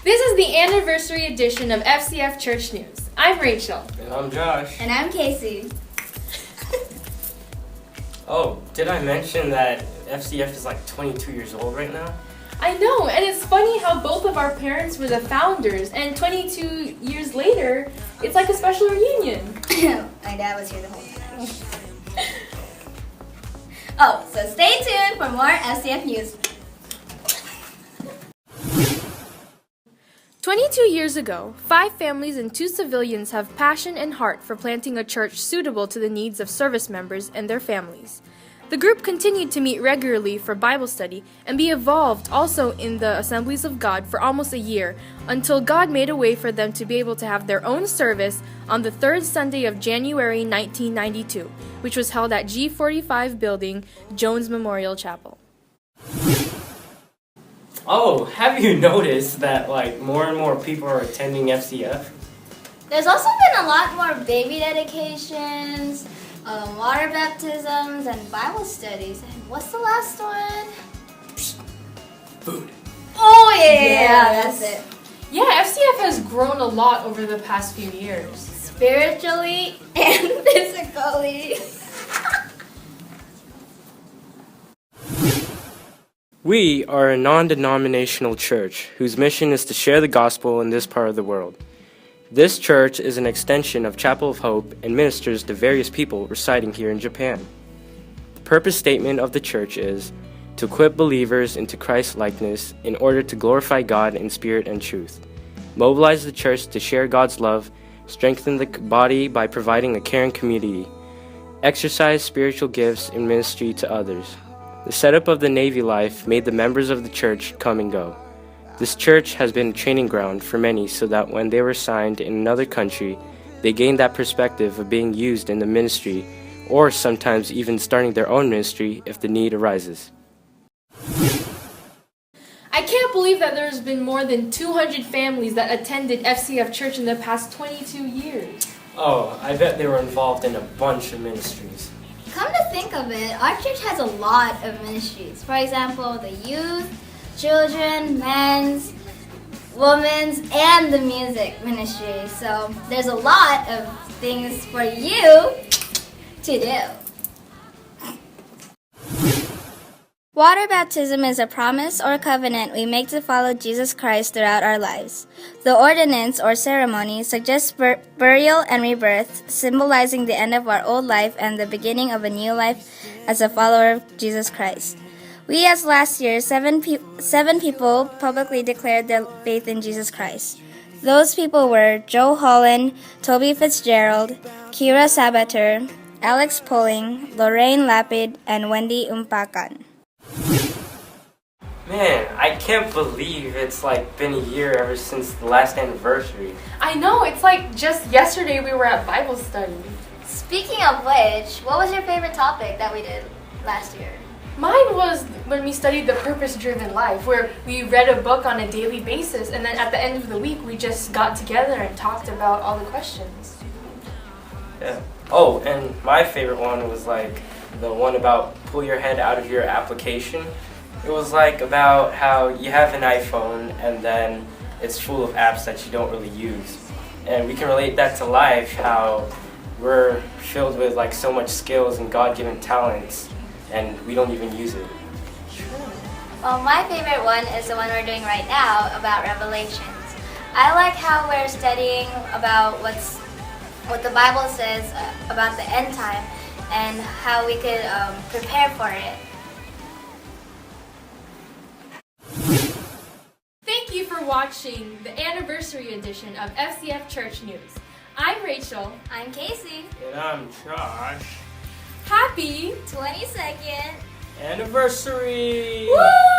This is the anniversary edition of FCF Church News. I'm Rachel. And I'm Josh. And I'm Casey. Oh, did I mention that FCF is like 22 years old right now? I know, and it's funny how both of our parents were the founders, and 22 years later, it's like a special reunion. My dad was here the whole time. Oh, so stay tuned for more FCF news. 22 years ago, 5 families and 2 civilians have passion and heart for planting a church suitable to the needs of service members and their families. The group continued to meet regularly for Bible study and be involved also in the Assemblies of God for almost a year until God made a way for them to be able to have their own service on the 3rd Sunday of January 1992, which was held at G45 Building, Jones Memorial Chapel. Oh, have you noticed that more and more people are attending FCF? There's also been a lot more baby dedications, water baptisms, and Bible studies. And what's the last one? Food. Oh yeah, that's it. Yeah, FCF has grown a lot over the past few years. Spiritually and physically. We are a non-denominational church whose mission is to share the gospel in this part of the world. This church is an extension of Chapel of Hope and ministers to various people residing here in Japan. The purpose statement of the church is to equip believers into Christ's likeness in order to glorify God in spirit and truth, mobilize the church to share God's love, strengthen the body by providing a caring community, exercise spiritual gifts in ministry to others. The setup of the Navy life made the members of the church come and go. This church has been a training ground for many so that when they were assigned in another country, they gained that perspective of being used in the ministry or sometimes even starting their own ministry if the need arises. I can't believe that there's been more than 200 families that attended FCF Church in the past 22 years. Oh, I bet they were involved in a bunch of ministries. Come to think of it, our church has a lot of ministries. For example, the youth, children, men's, women's, and the music ministry. So there's a lot of things for you to do. Water baptism is a promise or covenant we make to follow Jesus Christ throughout our lives. The ordinance or ceremony suggests burial and rebirth, symbolizing the end of our old life and the beginning of a new life as a follower of Jesus Christ. We, as last year, seven people publicly declared their faith in Jesus Christ. Those people were Joe Holland, Toby Fitzgerald, Kira Sabater, Alex Poling, Lorraine Lapid, and Wendy Umpakan. Man, I can't believe it's been a year ever since the last anniversary. I know, it's like just yesterday we were at Bible study. Speaking of which, what was your favorite topic that we did last year? Mine was when we studied the purpose-driven life, where we read a book on a daily basis, and then at the end of the week we just got together and talked about all the questions. Yeah. Oh, and my favorite one was the one about pull your head out of your application. It was about how you have an iPhone and then it's full of apps that you don't really use. And we can relate that to life, how we're filled with so much skills and God-given talents and we don't even use it. Well, my favorite one is the one we're doing right now about Revelations. I like how we're studying about what the Bible says about the end time and how we could prepare for it. Thank you for watching the anniversary edition of FCF Church News. I'm Rachel. I'm Casey. And I'm Josh. Happy 22nd Anniversary! Woo!